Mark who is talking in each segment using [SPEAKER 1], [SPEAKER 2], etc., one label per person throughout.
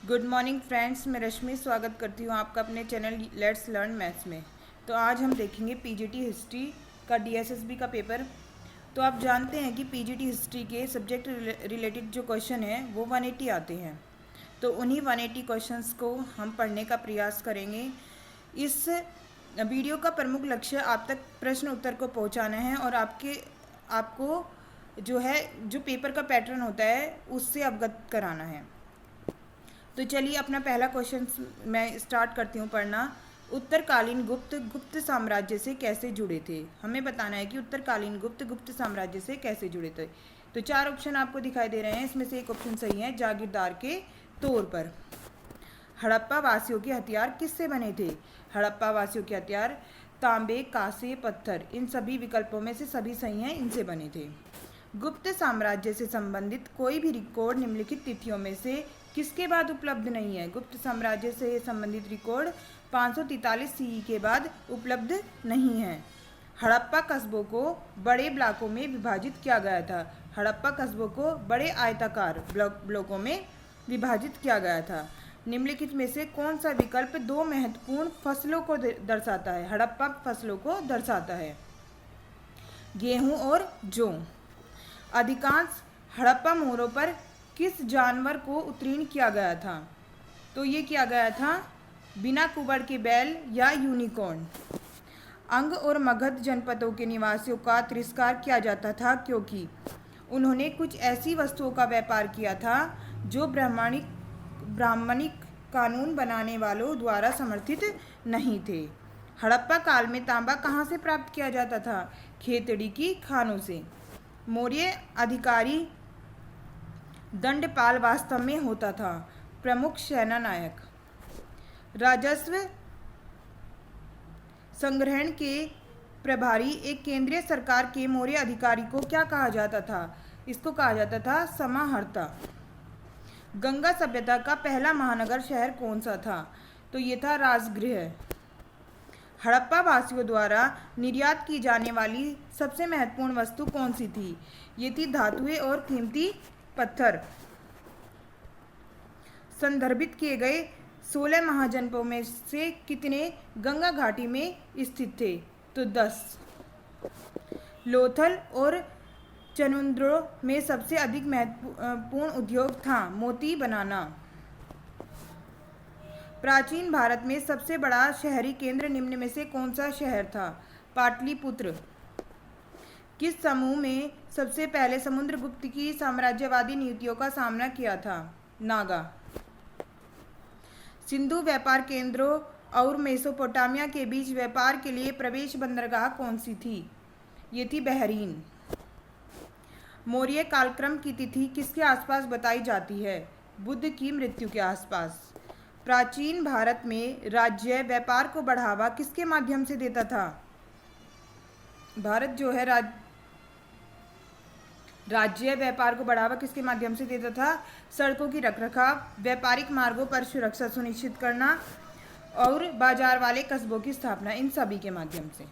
[SPEAKER 1] Good morning friends, मैं रश्मि स्वागत करती हूँ आपका अपने चैनल लेट्स लर्न मैथ्स में। तो आज हम देखेंगे पीजीटी हिस्ट्री का डीएसएसबी का पेपर। तो आप जानते हैं कि पीजीटी हिस्ट्री के सब्जेक्ट रिलेटेड जो क्वेश्चन हैं वो 180 आते हैं। तो उन्हीं 180 क्वेश्चंस को हम पढ़ने का प्रयास करेंगे। इस वीडियो का प्रमुख लक्ष्य आप तक प्रश्न उत्तर को पहुँचाना है और आपको जो पेपर का पैटर्न होता है उससे अवगत कराना है। तो चलिए अपना पहला क्वेश्चन मैं स्टार्ट करती हूँ पढ़ना। उत्तरकालीन गुप्त साम्राज्य से कैसे जुड़े थे। हमें बताना है कि उत्तरकालीन गुप्त साम्राज्य से कैसे जुड़े थे। तो 4 ऑप्शन आपको दिखाई दे रहे हैं, इसमें से एक ऑप्शन सही है, जागीरदार के तौर पर। हड़प्पा वासियों के हथियार किससे बने थे। हड़प्पा वासियों के हथियार तांबे, कांसे, पत्थर, इन सभी विकल्पों में से सभी सही हैं, इनसे बने थे। गुप्त साम्राज्य से संबंधित कोई भी रिकॉर्ड निम्नलिखित तिथियों में से किसके बाद उपलब्ध नहीं है। गुप्त साम्राज्य से संबंधित रिकॉर्ड 543 सीई के बाद उपलब्ध नहीं है। हड़प्पा कस्बों को बड़े ब्लॉकों में विभाजित किया गया था। हड़प्पा कस्बों को बड़े आयताकार ब्लॉकों में विभाजित किया गया था। निम्नलिखित में से कौन सा विकल्प 2 महत्वपूर्ण फसलों को दर्शाता है। हड़प्पा फसलों को दर्शाता है, गेहूं और जौ। अधिकांश हड़प्पा मोहरों पर किस जानवर को उत्कीर्ण किया गया था। तो ये किया गया था बिना कुबड़ के बैल या यूनिकॉर्न। अंग और मगध जनपदों के निवासियों का तिरस्कार किया जाता था क्योंकि उन्होंने कुछ ऐसी वस्तुओं का व्यापार किया था जो ब्राह्मणिक कानून बनाने वालों द्वारा समर्थित नहीं थे। हड़प्पा काल में तांबा कहाँ से प्राप्त किया जाता था। खेतड़ी की खानों से। मौर्य अधिकारी दंडपाल वास्तव में होता था प्रमुख सेना नायक। राजस्व संग्रहण के प्रभारी एक केंद्रीय सरकार के मौर्य अधिकारी को क्या कहा जाता था। इसको कहा जाता था समाहर्ता। गंगा सभ्यता का पहला महानगर शहर कौन सा था। तो ये था राजगृह। हड़प्पा वासियों द्वारा निर्यात की जाने वाली सबसे महत्वपूर्ण वस्तु कौन सी थी। ये थी धातुएं और कीमती पत्थर। संदर्भित किए गए 16 महाजनपदों में से कितने गंगा घाटी में स्थित थे। तो 10। लोथल और चनुंद्रो में सबसे अधिक महत्वपूर्ण उद्योग था मोती बनाना। प्राचीन भारत में सबसे बड़ा शहरी केंद्र निम्न में से कौन सा शहर था। पाटलिपुत्र। किस समूह में सबसे पहले समुद्रगुप्त की साम्राज्यवादी नीतियों का सामना किया था। नागा। सिंधु व्यापार केंद्रों और मेसोपोटामिया के बीच व्यापार के लिए प्रवेश बंदरगाह कौन सी थी। ये थी बहरीन। मौर्य कालक्रम की तिथि किसके आसपास बताई जाती है। बुद्ध की मृत्यु के आसपास। प्राचीन भारत में राज्य व्यापार को बढ़ावा किसके माध्यम से देता था। भारत जो है राज्य व्यापार को बढ़ावा किसके माध्यम से देता था। सड़कों की रखरखाव, व्यापारिक मार्गों पर सुरक्षा सुनिश्चित करना और बाजार वाले कस्बों की स्थापना, इन सभी के माध्यम से।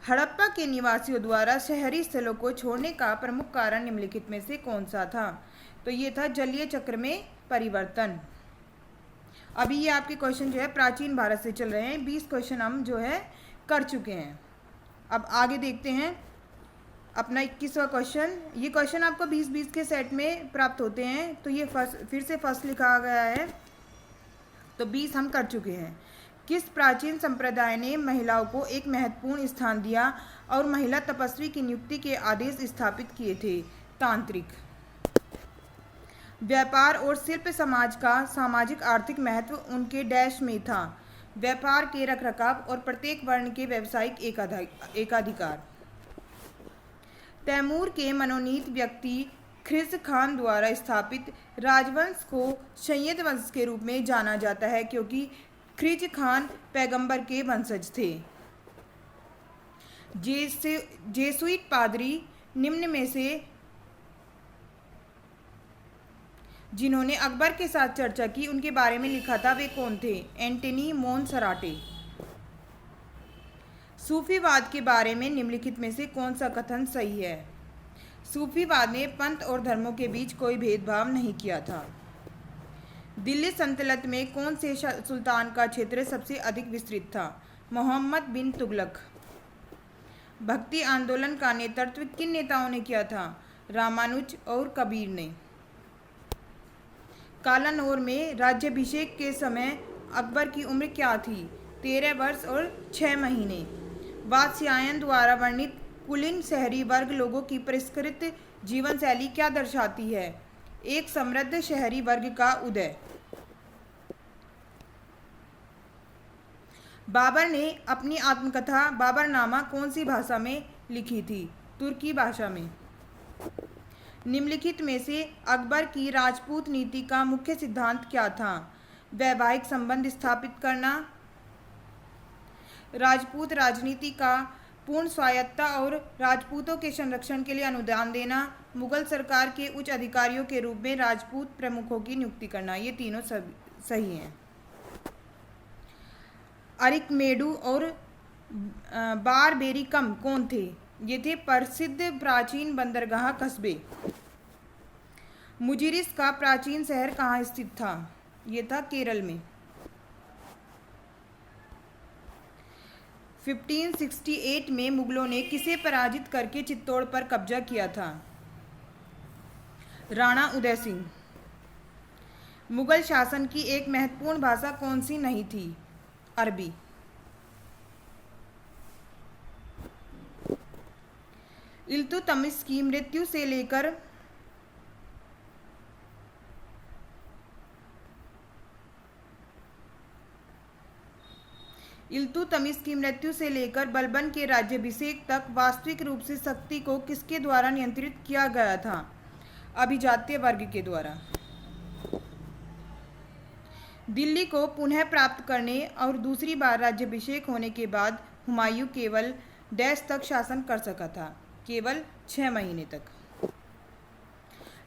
[SPEAKER 1] हड़प्पा के निवासियों द्वारा शहरी स्थलों को छोड़ने का प्रमुख कारण निम्नलिखित में से कौन सा था। तो ये था जलीय चक्र में परिवर्तन। अभी ये आपके क्वेश्चन जो है प्राचीन भारत से चल रहे हैं। 20 क्वेश्चन हम जो है कर चुके हैं। अब आगे देखते हैं अपना 21वां क्वेश्चन। ये क्वेश्चन आपको 20-20 के सेट में प्राप्त होते हैं। तो ये फिर से फर्स्ट लिखा गया है। तो 20 हम कर चुके हैं। किस प्राचीन संप्रदाय ने महिलाओं को एक महत्वपूर्ण स्थान दिया और महिला तपस्वी की नियुक्ति के आदेश स्थापित किए थे। तांत्रिक। व्यापार और शिल्प समाज का सामाजिक आर्थिक महत्व उनके डैश में था। व्यापार के रखरखाव और प्रत्येक वर्ण के व्यावसायिक एकाधिकार। तैमूर के मनोनीत व्यक्ति खिज़्र खान द्वारा स्थापित राजवंश को सैयद वंश के रूप में जाना जाता है क्योंकि खिज़्र खान पैगंबर के वंशज थे। जेसुइट पादरी निम्न में से जिन्होंने अकबर के साथ चर्चा की उनके बारे में लिखा था वे कौन थे। एंटनी मोनसराटे। सूफीवाद के बारे में निम्नलिखित में से कौन सा कथन सही है। सूफीवाद ने पंथ और धर्मों के बीच कोई भेदभाव नहीं किया था। दिल्ली सल्तनत में कौन से सुल्तान का क्षेत्र सबसे अधिक विस्तृत था? मोहम्मद बिन तुगलक। भक्ति आंदोलन का नेतृत्व किन नेताओं ने किया था? रामानुज और कबीर ने। कालानौर में राज्याभिषेक के समय अकबर की उम्र क्या थी? 13 वर्ष और 6 महीने। वात्स्यायन द्वारा वर्णित कुलीन शहरी वर्ग लोगों की परिष्कृत जीवन शैली क्या दर्शाती है? एक समृद्ध शहरी वर्ग का उदय। बाबर ने अपनी आत्मकथा बाबरनामा कौन सी भाषा में लिखी थी? तुर्की भाषा में। निम्नलिखित में से अकबर की राजपूत नीति का मुख्य सिद्धांत क्या था? वैवाहिक संबंध स्थापित करना, राजपूत राजनीति का पूर्ण स्वायत्तता और राजपूतों के संरक्षण के लिए अनुदान देना, मुगल सरकार के उच्च अधिकारियों के रूप में राजपूत प्रमुखों की नियुक्ति करना। ये तीनों सही हैं। अरिकमेडु और बारबेरिकम कौन थे? ये थे प्रसिद्ध प्राचीन बंदरगाह कस्बे। मुजिरिस का प्राचीन शहर कहाँ स्थित था? ये था केरल में। 1568 में मुगलों ने किसे पराजित करके चित्तौड़ पर कब्जा किया था? राणा उदय सिंह। मुगल शासन की एक महत्वपूर्ण भाषा कौन सी नहीं थी? अरबी। इल्तुतमिश की मृत्यु से लेकर बलबन के राज्याभिषेक तक वास्तविक रूप से शक्ति को किसके द्वारा नियंत्रित किया गया था? अभिजात्य वर्ग के द्वारा। दिल्ली को पुनः प्राप्त करने और दूसरी बार राज्याभिषेक होने के बाद हुमायूं केवल डैश तक शासन कर सका था? केवल 6 महीने तक।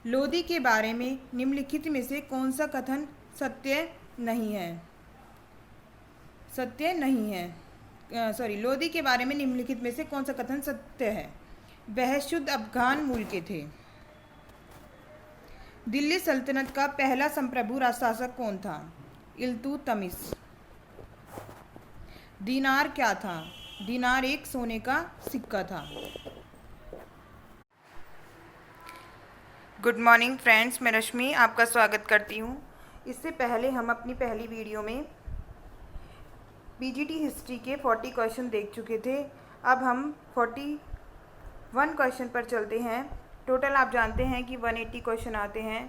[SPEAKER 1] लोदी के बारे में निम्नलिखित में से कौन सा कथन सत्य नहीं है? लोदी के बारे में निम्नलिखित में से कौन सा कथन सत्य है? वह शुद्ध अफगान मूल के थे। दिल्ली सल्तनत का पहला संप्रभु शासक कौन था? इल्तुतमिश। दीनार क्या था? दीनार एक सोने का सिक्का था। गुड मॉर्निंग फ्रेंड्स, मैं रश्मि आपका स्वागत करती हूँ। इससे पहले हम अपनी पहली वीडियो में पीजीटी हिस्ट्री के 40 क्वेश्चन देख चुके थे। अब हम 41 क्वेश्चन पर चलते हैं। टोटल आप जानते हैं कि 180 क्वेश्चन आते हैं।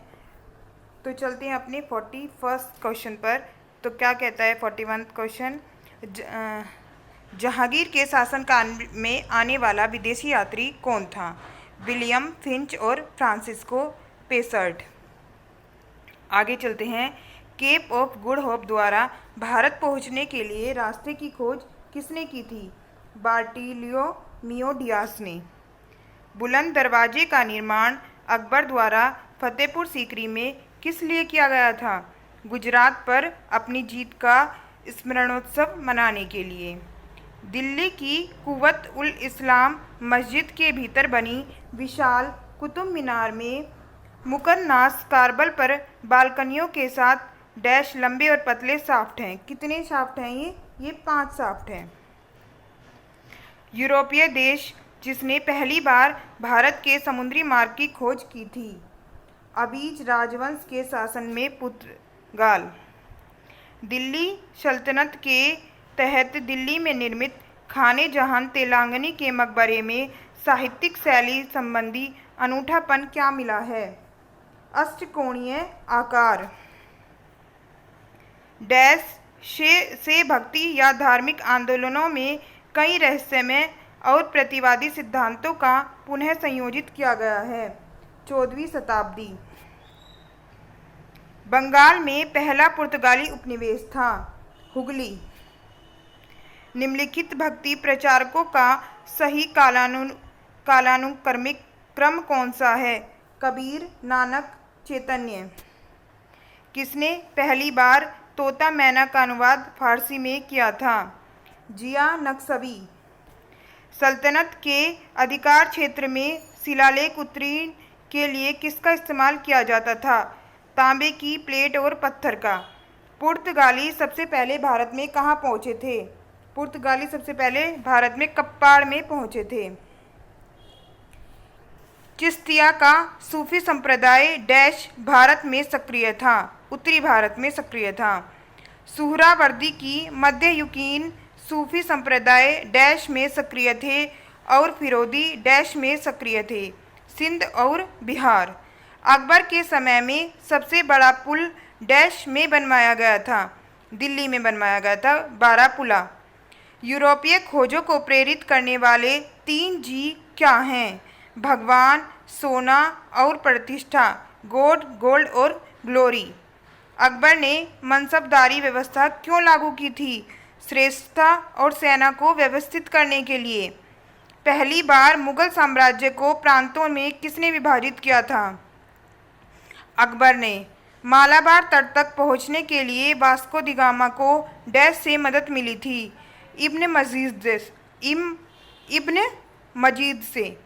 [SPEAKER 1] तो चलते हैं अपने 41 क्वेश्चन पर। तो क्या कहता है 41 क्वेश्चन? जहांगीर के शासनकाल में आने वाला विदेशी यात्री कौन था? विलियम फिंच और फ्रांसिस्को पेसर्ट। आगे चलते हैं। केप ऑफ गुड होप द्वारा भारत पहुंचने के लिए रास्ते की खोज किसने की थी? बार्टिलियो डियास ने। बुलंद दरवाजे का निर्माण अकबर द्वारा फतेहपुर सीकरी में किस लिए किया गया था? गुजरात पर अपनी जीत का स्मरणोत्सव मनाने के लिए। दिल्ली की कुव्वत उल इस्लाम मस्जिद के भीतर बनी विशाल कुतुब मीनार में मुकन्नास कार्बल पर बालकनियों के साथ डैश लंबे और पतले शाफ्ट हैं। कितने शाफ्ट हैं ये 5 शाफ्ट हैं। यूरोपीय देश जिसने पहली बार भारत के समुद्री मार्ग की खोज की थी? अबीज राजवंश के शासन में पुर्तगाल। दिल्ली सल्तनत के तहत दिल्ली में निर्मित खाने जहां तेलंगानी के मकबरे में साहित्यिक शैली संबंधी अनूठापन क्या मिला है? अष्टकोणीय आकार। डैश से भक्ति या धार्मिक आंदोलनों में कई रहस्यमय और प्रतिवादी सिद्धांतों का पुनः संयोजित किया गया है। 14वीं शताब्दी। बंगाल में पहला पुर्तगाली उपनिवेश था? हुगली। निम्नलिखित भक्ति प्रचारकों का सही कालानुक्रमिक क्रम कौन सा है? कबीर, नानक, चैतन्य। किसने पहली बार तोता मैना का अनुवाद फारसी में किया था? जिया नक्शबी। सल्तनत के अधिकार क्षेत्र में शिलालेख उत्कीर्ण के लिए किसका इस्तेमाल किया जाता था? तांबे की प्लेट और पत्थर का। पुर्तगाली सबसे पहले भारत में कहाँ पहुँचे थे? पुर्तगाली सबसे पहले भारत में कप्पाड़ में पहुँचे थे। चिश्तिया का सूफी संप्रदाय डैश भारत में सक्रिय था? उत्तरी भारत में सक्रिय था। सुहरावर्दी की मध्ययुगीन सूफी संप्रदाय डैश में सक्रिय थे और फिरोदी डैश में सक्रिय थे? सिंध और बिहार। अकबर के समय में सबसे बड़ा पुल डैश में बनवाया गया था? दिल्ली में बनवाया गया था, बारापुला। यूरोपीय खोजों को प्रेरित करने वाले 3 जी क्या हैं? भगवान, सोना और प्रतिष्ठा, गोल्ड और ग्लोरी। अकबर ने मनसबदारी व्यवस्था क्यों लागू की थी? श्रेष्ठता और सेना को व्यवस्थित करने के लिए। पहली बार मुगल साम्राज्य को प्रांतों में किसने विभाजित किया था? अकबर ने। मालाबार तट तक पहुंचने के लिए वास्को दी गामा को डैश से मदद मिली थी? इब्न मजीद से।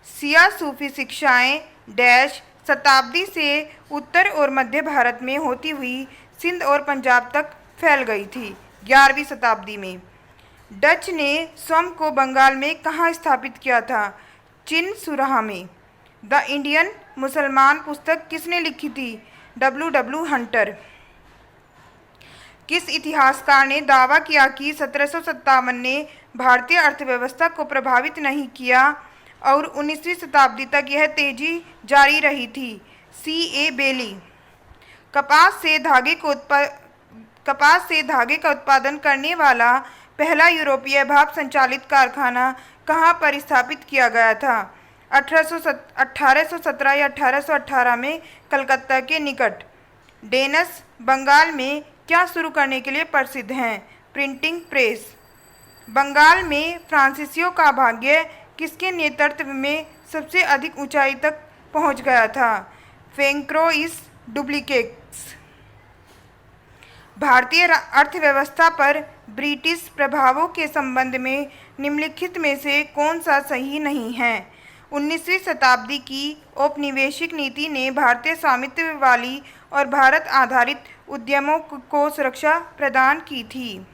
[SPEAKER 1] शिया सूफी शिक्षाएं डैश शताब्दी से उत्तर और मध्य भारत में होती हुई सिंध और पंजाब तक फैल गई थी 11वीं शताब्दी में। डच ने स्वयं को बंगाल में कहाँ स्थापित किया था? चिनसुरहा में। द इंडियन मुसलमान पुस्तक किसने लिखी थी? W. हंटर। किस इतिहासकार ने दावा किया कि 1757 ने भारतीय अर्थव्यवस्था को प्रभावित नहीं किया और 19वीं शताब्दी तक यह तेजी जारी रही थी? C.A. बेली। कपास से धागे का उत्पादन करने वाला पहला यूरोपीय भाप संचालित कारखाना कहाँ पर स्थापित किया गया था? 1817 या 1818 में कलकत्ता के निकट। डेनस बंगाल में क्या शुरू करने के लिए प्रसिद्ध हैं? Printing press. बंगाल में फ्रांसीसियों का भाग्य किसके नेतृत्व में सबसे अधिक ऊंचाई तक पहुंच गया था? François duplicates. भारतीय अर्थव्यवस्था पर ब्रिटिश प्रभावों के संबंध में निम्नलिखित में से कौन सा सही नहीं है? 19वीं शताब्दी की औपनिवेशिक नीति ने भारतीय स्वामित्व वाली और भारत आधारित उद्यमों को सुरक्षा प्रदान की थी।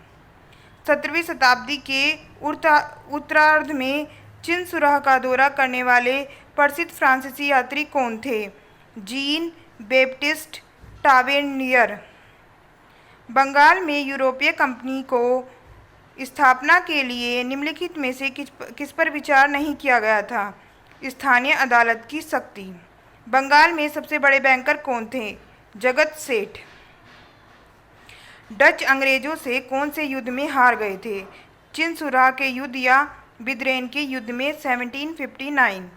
[SPEAKER 1] 17वीं शताब्दी के उत्तरार्ध में चिनसुरहा का दौरा करने वाले प्रसिद्ध फ्रांसीसी यात्री कौन थे? Jean Baptiste टावेर्नियर। बंगाल में यूरोपीय कंपनी को स्थापना के लिए निम्नलिखित में से किस पर विचार नहीं किया गया था? स्थानीय अदालत की शक्ति। बंगाल में सबसे बड़े बैंकर कौन थे? जगत सेठ। डच अंग्रेजों से कौन से युद्ध में हार गए थे? चिनसुरहा के युद्ध या बिद्रेन के युद्ध में 1759।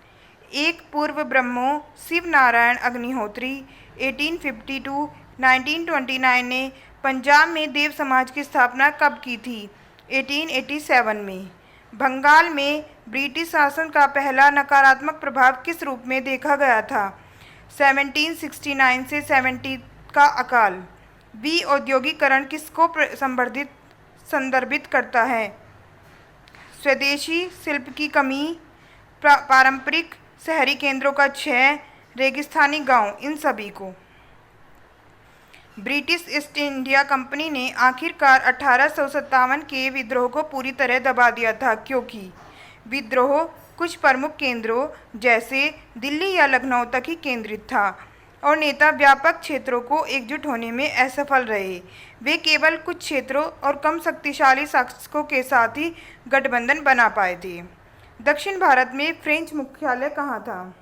[SPEAKER 1] एक पूर्व ब्रह्मो शिव नारायण अग्निहोत्री 1852-1929 ने पंजाब में देव समाज की स्थापना कब की थी? 1887 में। बंगाल में ब्रिटिश शासन का पहला नकारात्मक प्रभाव किस रूप में देखा गया था? 1769 से 70 का अकाल। औद्योगिकरण किसको संदर्भित करता है? स्वदेशी शिल्प की कमी, पारंपरिक शहरी केंद्रों का क्षय, रेगिस्तानी गांव, इन सभी को। ब्रिटिश ईस्ट इंडिया कंपनी ने आखिरकार 1857 के विद्रोह को पूरी तरह दबा दिया था क्योंकि विद्रोह कुछ प्रमुख केंद्रों जैसे दिल्ली या लखनऊ तक ही केंद्रित था और नेता व्यापक क्षेत्रों को एकजुट होने में असफल रहे। वे केवल कुछ क्षेत्रों और कम शक्तिशाली शासकों के साथ ही गठबंधन बना पाए थे। दक्षिण भारत में फ्रेंच मुख्यालय कहाँ था?